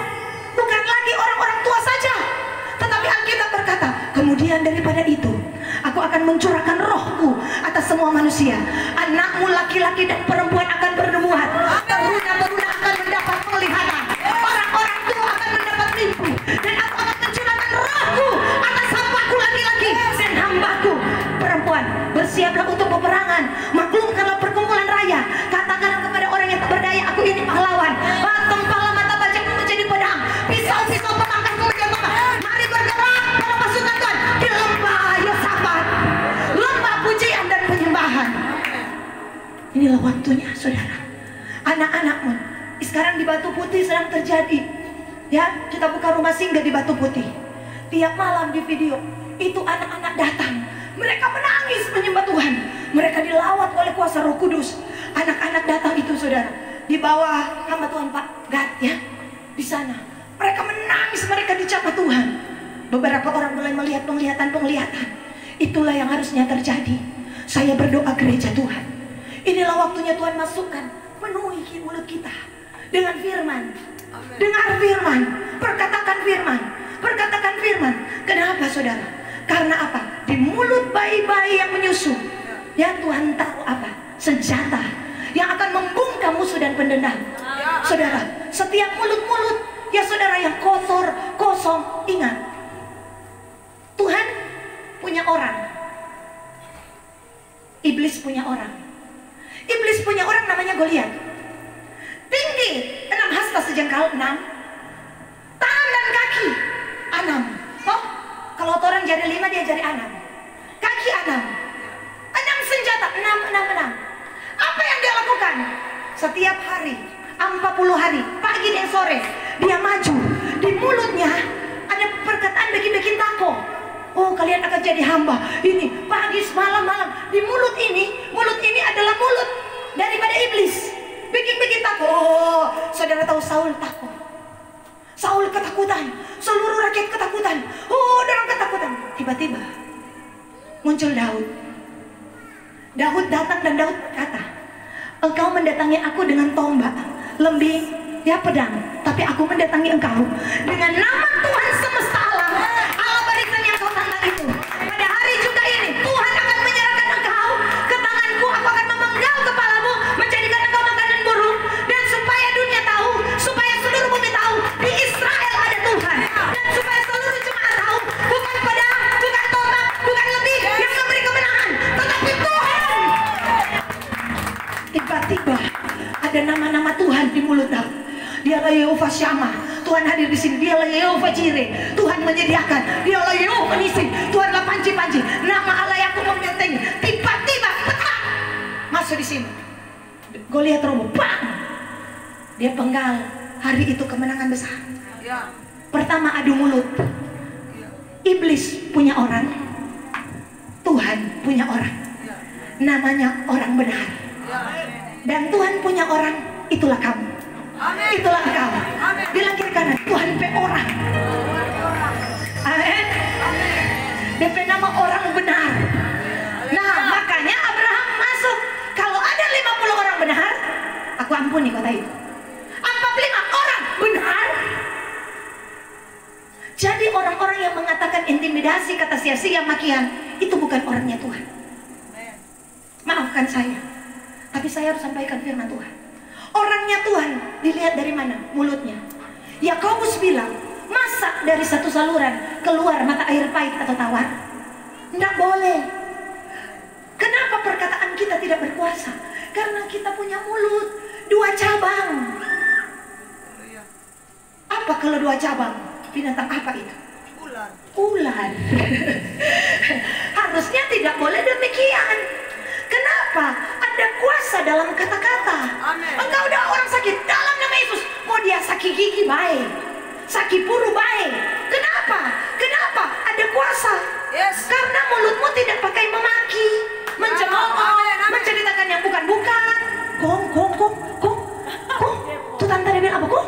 [SPEAKER 1] bukan lagi orang-orang tua saja. Tetapi Alkitab berkata, kemudian daripada itu aku akan mencurahkan rohku atas semua manusia. Anakmu laki-laki dan perempuan akan bernubuat, teruna-teruna akan mendapat penglihatan, orang-orang tua akan mendapat mimpi. Dan aku akan mencurahkan rohku atas hambaku laki-laki dan hambaku perempuan. Bersiaplah untuk peperangan, maklumkanlah perkumpulan raya. Katakanlah kepada orang yang tak berdaya, aku ini pahlawan. Tempalah mata bajakmu menjadi pedang, pisau-pisau pemangkasmu menjadi tombak. Mari bergerak dalam pasukan Tuhan di lembah Yosafat, lembah pujian dan penyembahan. Inilah waktunya saudara. Anak-anakmu sekarang di Batu Putih sedang terjadi. Ya, kita buka rumah singgah di Batu Putih. Tiap malam di video itu anak-anak datang. Mereka menangis menyembah Tuhan. Mereka dilawat oleh kuasa Roh Kudus. Anak-anak datang itu saudara, di bawah hamba Tuhan Pak Gad ya, di sana. Mereka menangis, mereka dicapai Tuhan. Beberapa orang mulai melihat penglihatan. Itulah yang harusnya terjadi. Saya berdoa gereja Tuhan, inilah waktunya Tuhan masukkan, penuhi mulut kita dengan firman. Dengar firman, perkatakan firman. Kenapa saudara? Karena apa? Di mulut bayi-bayi yang menyusu, ya Tuhan tahu apa? Senjata yang akan membungkam musuh musuh dan pendendam. Saudara, setiap mulut-mulut ya saudara yang kotor, kosong, ingat, Tuhan punya orang, iblis punya orang. Iblis punya orang namanya Goliat. Tinggi 6 hasta sejengkal, 6. Tangan dan kaki 6. Toh kalau orang jari 5, dia jari 6. Kaki 6. 6 senjata, 6. Apa yang dia lakukan? Setiap hari 40 hari, pagi dan sore, dia maju. Di mulutnya ada perkataan bikin tako. Oh, kalian akan jadi hamba. Ini pagi, malam. Di mulut ini adalah mulut daripada iblis. Bikin tako. Oh, saudara tahu Saul takut. Saul ketakutan. Seluruh rakyat ketakutan. Oh, orang ketakutan. Tiba-tiba muncul Daud. Daud datang dan Daud berkata, engkau mendatangi aku dengan tombak, lembing, ya pedang, tapi aku mendatangi engkau dengan nama Tuhan semesta alam, Allah barisan yang kau tantang itu. Pada hari juga ini Tuhan akan menyerahkan engkau ke tanganku. Aku akan memenggal kepalamu, menjadikan engkau makanan burung, dan supaya dunia tahu, supaya seluruh bumi tahu, di Israel ada Tuhan, dan supaya seluruh jemaat tahu, bukan pedang, bukan tombak, bukan lembing yang memberi kemenangan, tetapi Tuhan. Tiba-tiba ada nama-nama Tuhan di mulut Daud. Dialah Yehova Syama, Tuhan hadir di sini. Dialah Yehova Jireh, Tuhan menyediakan. Dialah Yehova Nissi, Tuhanlah panci-panci. Nama Allah yang aku membentengi. Tiba-tiba petak masuk di sini. Goliat roboh, bang! Dia penggal. Hari itu kemenangan besar. Pertama adu mulut. Iblis punya orang, Tuhan punya orang. Namanya orang benar. Dan Tuhan punya orang, itulah kamu. Itulah engkau. Bilang kiri kanan, Tuhan pe orang. Amin. DP nama orang benar. Nah, makanya Abraham masuk. Kalau ada 50 orang benar, aku ampuni kota itu. 45 orang benar. Jadi orang-orang yang mengatakan intimidasi, kata sia-sia, makian, itu bukan orangnya Tuhan. Maafkan saya, tapi saya harus sampaikan firman Tuhan. Orangnya Tuhan dilihat dari mana? Mulutnya. Yakobus bilang, masa dari satu saluran keluar mata air pahit atau tawar? Tidak boleh. Kenapa perkataan kita tidak berkuasa? Karena kita punya mulut 2 cabang. Apa kalau 2 cabang? Binatang apa itu? Ular. Harusnya tidak boleh demikian. Kenapa? Ada kuasa dalam kata-kata. Engkau udah orang sakit, dalam nama Yesus, mau dia sakit gigi baik, sakit puru baik. Kenapa? Ada kuasa. Karena mulutmu tidak pakai memaki, mencemooh, menceritakan yang bukan-bukan. Kong. Tuh tante dia bilang apa? Kong?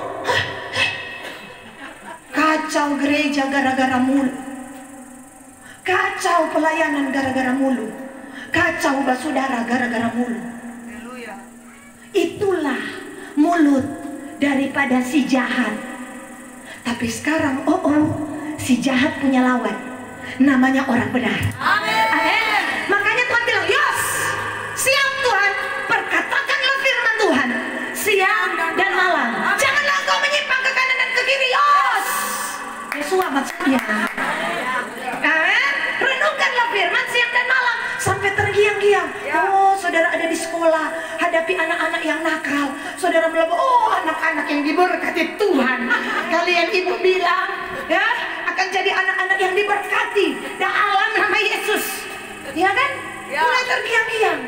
[SPEAKER 1] Kacau gereja gara-gara mulut. Kacau pelayanan gara-gara mulut. Kacau saudara gara-gara mulut. Itulah mulut daripada si jahat. Tapi sekarang si jahat punya lawan, namanya orang benar. Amin. Makanya Tuhan bilang, "Yos, siap Tuhan, perkatakanlah firman Tuhan siang dan malam. Janganlah engkau menyimpang ke kanan dan ke kiri." Yos, Yesus maksudnya. Amin. Renungkanlah firman siang dan malam sampai tergiang-giang. Oh, saudara ada di sekolah, hadapi anak-anak yang nakal. Saudara melihat, oh, anak-anak yang diberkati Tuhan. Kalian ibu bilang, ya, akan jadi anak-anak yang diberkati dalam nama Yesus. Ya kan? Mulai tergiang-giang.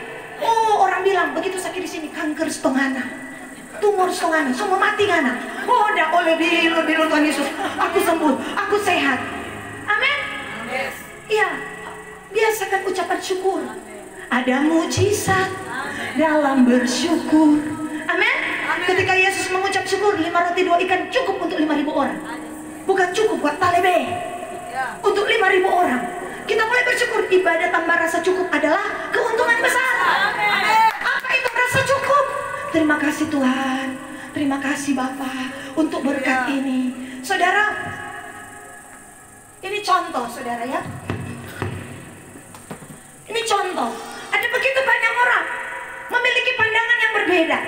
[SPEAKER 1] Oh, orang bilang begitu sakit di sini, kanker setengah, tumor setengah, semua mati ngana. Oh, dah oleh bilu Tuhan Yesus. Aku sembuh, aku sehat. Amin. Iya. Biasakan ucapan syukur. Ada mujizat dalam bersyukur. Amin. Ketika Yesus mengucap syukur, 5 roti 2 ikan cukup untuk 5.000 orang. Bukan cukup buat talebe. Untuk 5.000 orang. Kita mulai bersyukur. Ibadah tanpa rasa cukup adalah keuntungan besar. Apa itu rasa cukup? Terima kasih Tuhan. Terima kasih Bapak untuk berkat ini. Saudara, ini contoh saudara ya. Ini contoh, ada begitu banyak orang memiliki pandangan yang berbeda.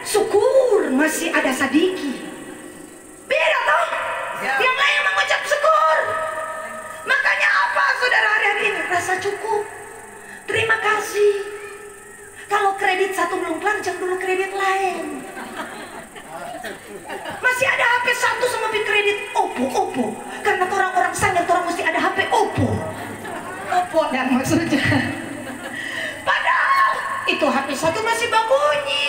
[SPEAKER 1] syukur masih ada sadiki. Beda toh? Yang lain mengucap syukur. Makanya apa saudara hari-hari ini? Rasa cukup. Terima kasih. Kalau kredit satu belum kelar, jangan dulu kredit lain. Masih ada HP satu sama kredit Oppo. Karena orang-orang sadar orang mesti ada HP Oppo dan maksudnya. Padahal itu HP satu masih berbunyi.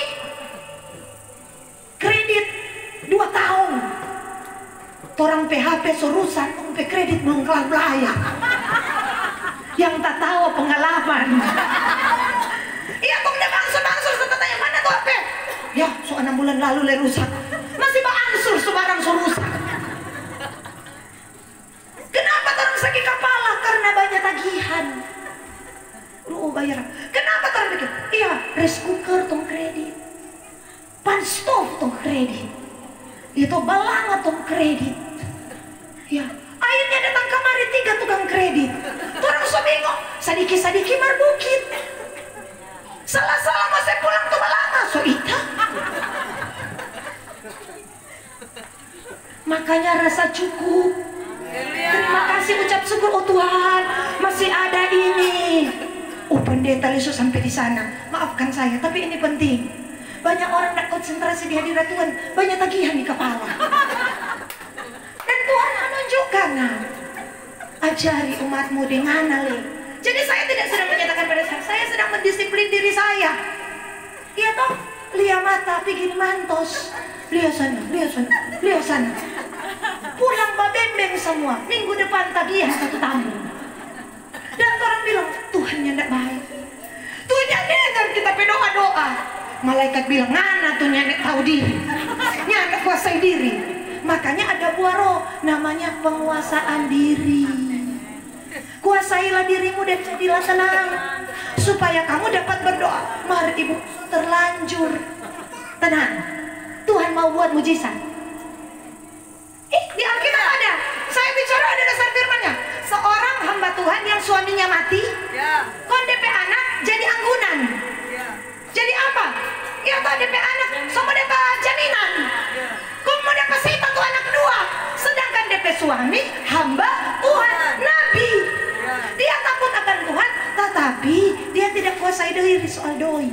[SPEAKER 1] Kredit 2 tahun. Orang PHP surusan, kredit belum kelar belayar. Yang tak tahu pengalaman. Iya, kok udah bangsur tanya mana tuh HP? Ya, 6 bulan lalu rusak. Masih bangsur sebarang rusak. Kenapa orang sakit kepala? Karena banyak tagihan. Lu bayar. Kenapa orang pikir? Iya, rice cooker tong kredit. Pan stove tong kredit. Itu balangat tong kredit. Ya, akhirnya datang kemari 3 tukang kredit. Orang so bingung, sadiki marbukit. Salah mau saya pulang tuh balanga so ita. Makanya rasa cukup. Terima kasih, ucap syukur, oh Tuhan masih ada ini. Oh pendeta Yesus sampai di sana. Maafkan saya, tapi ini penting. Banyak orang tidak konsentrasi di hadirat Tuhan, banyak tagihan di kepala. Dan Tuhan menunjukkan, ajari umatmu dengan alih. Jadi saya tidak sedang menyatakan pada saya sedang mendisiplin diri saya. Iya toh, lihat mata, pergi mantos, lihat sana. Pulang babembeng semua. Minggu depan tagihan 1 tahun. Dan orang bilang, Tuhan yang tidak baik. Tuhan yang dengar kita berdoa-doa. Malaikat bilang, ngana tuh nyanek tahu diri, nyanek kuasai diri. Makanya ada buah roh, namanya penguasaan diri. Kuasailah dirimu dan jadilah tenang, supaya kamu dapat berdoa. Mari ibu terlanjur tenang. Tuhan mau buat mujizat. Di Alkitab ada. Saya bicara ada dasar firman-Nya. Seorang hamba Tuhan yang suaminya mati, kon DP anak jadi anggunan. Jadi apa? Ya tak DP anak, sama DP jaminan. Kon mau DP sita tuh anak 2. Sedangkan DP suami hamba Tuhan, nabi. Dia takut akan Tuhan, tetapi dia tidak kuasai diri soal doi.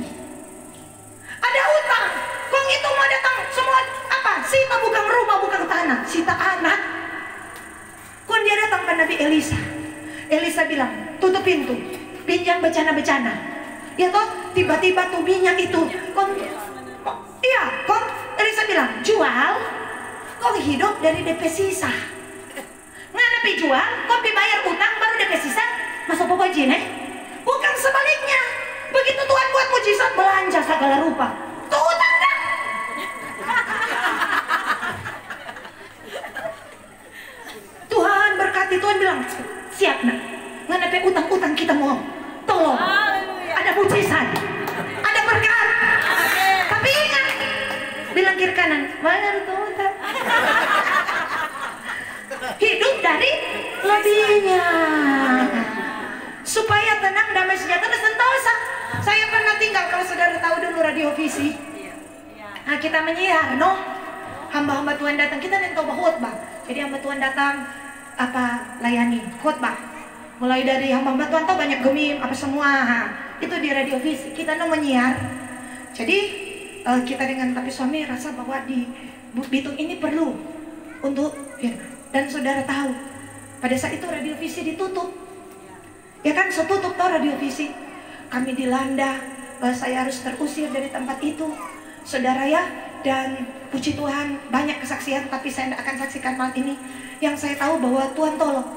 [SPEAKER 1] Ada utang, kong itu mau datang semua apa? Sita bukan rumah, bukan tanah, sita anak. Kong dia datang ke Nabi Elisa. Elisa bilang, tutup pintu, pinjam becana-becana. Ya toh, tiba-tiba tuh minyak itu, kong Elisa bilang, jual, kong hidup dari DP sisa. Nganapi jual, kopi bayar utang baru DP sisa, masuk pokoknya nih. Bukan sebaliknya. Begitu Tuhan buat mujizat, belanja segala rupa. Tuh utang dah. Tuhan berkati, Tuhan bilang, siap nak. Nganapi utang-utang kita mau. Tolong. Ada mujizat. Ada berkat. Tapi ingat, bilang kiri kanan, bayar tuh utang. Hidup dari lebihnya, supaya tenang, damai, sejahtera, sentosa. Saya pernah tinggal, kalau saudara tahu dulu radio visi. Nah, kita menyiar, no? Hamba-hamba Tuhan datang, kita nentau khotbah. Jadi hamba Tuhan datang, layani khotbah. Mulai dari hamba-hamba Tuhan tahu banyak gemim, apa semua. Itu di radio visi, kita menyiar. Jadi kita dengan tapi suami rasa bahwa di Bitung ini perlu untuk dan saudara tahu, pada saat itu radio visi ditutup. Ya kan, setutup toh radio visi. Kami dilanda, saya harus terusir dari tempat itu, saudara ya. Dan puji Tuhan banyak kesaksian, tapi saya tidak akan saksikan malam ini. Yang saya tahu bahwa Tuhan tolong.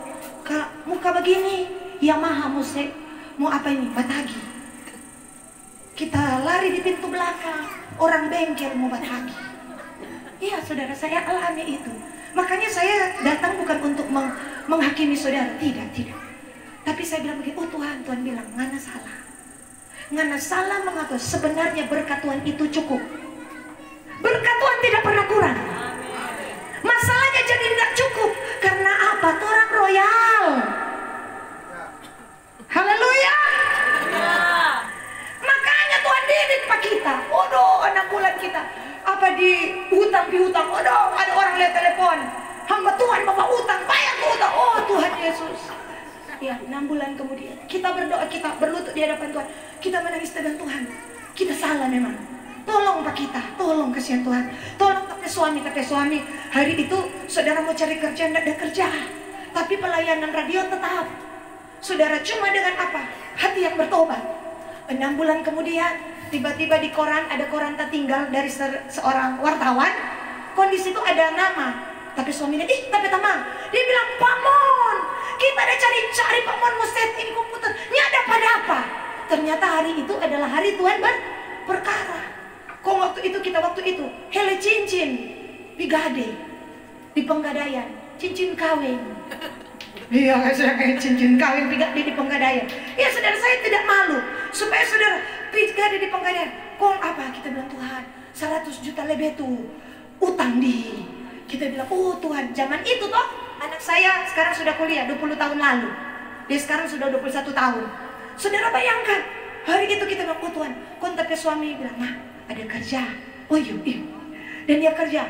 [SPEAKER 1] Kak, muka begini, ya maha musik, mau apa ini? Batagi. Kita lari di pintu belakang, orang bengkel mau batagi. Iya saudara, saya alami itu. Makanya saya datang bukan untuk menghakimi saudara, tidak. Tapi saya bilang begini, oh Tuhan bilang, ngana salah. Ngana salah mengaku, sebenarnya berkat Tuhan itu cukup. Berkat Tuhan tidak pernah kurang. Masalahnya jadi tidak cukup. Karena apa? Tuh orang royal. Haleluya. Makanya Tuhan didik pak kita. Waduh, 6 bulan kita bilang piutang. Ada orang lihat telepon. Hamba Tuhan bapak utang, bayar tuh utang. Oh Tuhan Yesus. Ya, 6 bulan kemudian kita berdoa, kita berlutut di hadapan Tuhan. Kita menangis dengan Tuhan. Kita salah memang. Tolong Pak kita, tolong kasihan Tuhan. Tolong kata suami. Hari itu saudara mau cari kerja, tidak ada kerja. Tapi pelayanan radio tetap. Saudara cuma dengan apa? Hati yang bertobat. 6 bulan kemudian tiba-tiba di koran, ada koran tertinggal dari seorang wartawan. Kondisi itu ada nama. Tapi suaminya, tapi tamang. Dia bilang, Pak Mon, kita ada cari Pak Mon mau setting komputer. Ini ada pada apa? Ternyata hari itu adalah hari Tuhan berperkara. Kok waktu itu hele cincin digade di Penggadaian, cincin kawin. Iya, saya kayak cincin kawin di Penggadaian. Ya saudara, saya tidak malu supaya saudara digade di Penggadaian. Kok apa? Kita bilang Tuhan, 100 juta lebih tuh utang di. Kita bilang, oh Tuhan, zaman itu toh anak saya sekarang sudah kuliah 20 tahun lalu. Dia sekarang sudah 21 tahun. Saudara bayangkan, hari itu kita bilang, oh Tuhan, kontaknya suami bilang, nah ada kerja. Oh iya. Dan dia kerja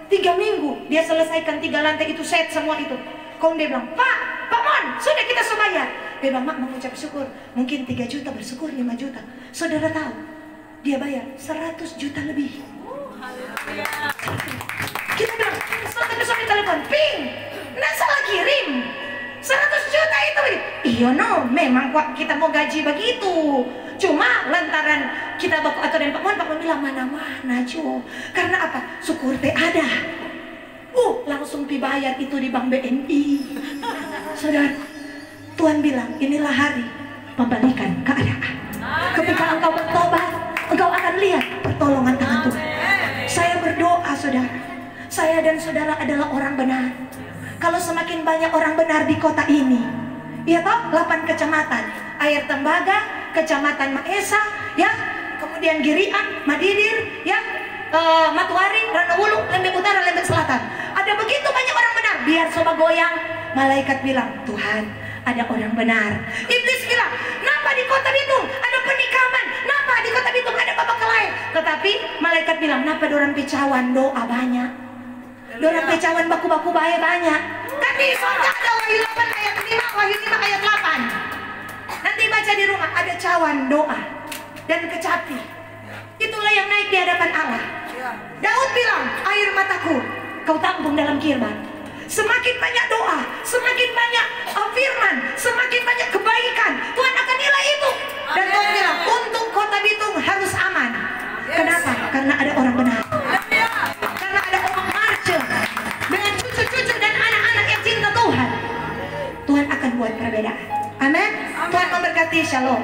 [SPEAKER 1] 3 minggu, dia selesaikan 3 lantai itu, set semua itu. Dia bilang, Pak Mon, sudah kita bayar. Dia bilang, Mak mengucap syukur, mungkin 3 juta bersyukur 5 juta. Saudara tahu, dia bayar 100 juta lebih. Kita bilang, tapi suami telepon, ping, nggak salah kirim 100 juta itu. Iya no, memang kita mau gaji begitu. Cuma lantaran kita baku atau dan Pak Mon bilang mana-mana cu. Karena apa? Syukur teh ada. Langsung dibayar itu di Bank BNI. Saudara, Tuhan bilang inilah hari membalikan keadaan. Ketika engkau bertobat, engkau akan lihat pertolongan tangan Tuhan. Saya berdoa saudara, saya dan saudara adalah orang benar. Kalau semakin banyak orang benar di kota ini, ya toh 8 kecamatan, Air Tembaga, Kecamatan Maesa, ya, kemudian Girian, Madidir, ya, Matuari, Ranowulu, Lembek Utara, Lembek Selatan. Ada begitu banyak orang benar. Biar soba goyang, malaikat bilang, Tuhan, ada orang benar. Iblis bilang, kenapa di kota Bitung ada penikaman? Kenapa di kota Bitung ada babak kelain? Tetapi malaikat bilang, kenapa dorang picawan doa banyak? Dorang picawan baku-baku baik banyak. Kan di surga ada Wahyu 8 ayat 5, Wahyu 5 ayat 8. Nanti baca di rumah, ada cawan doa dan kecapi. Itulah yang naik di hadapan Allah. Daud bilang, air mataku kau tampung dalam kirban. Semakin banyak doa, semakin banyak firman, semakin banyak kebaikan, Tuhan akan nilai itu. Dan Tuhan bilang, untuk kota Bitung harus aman. Kenapa? Karena ada orang benar. Karena ada orang marce dengan cucu-cucu dan anak-anak yang cinta Tuhan. Tuhan akan buat perbedaan. Amin. Tuhan memberkati. Shalom.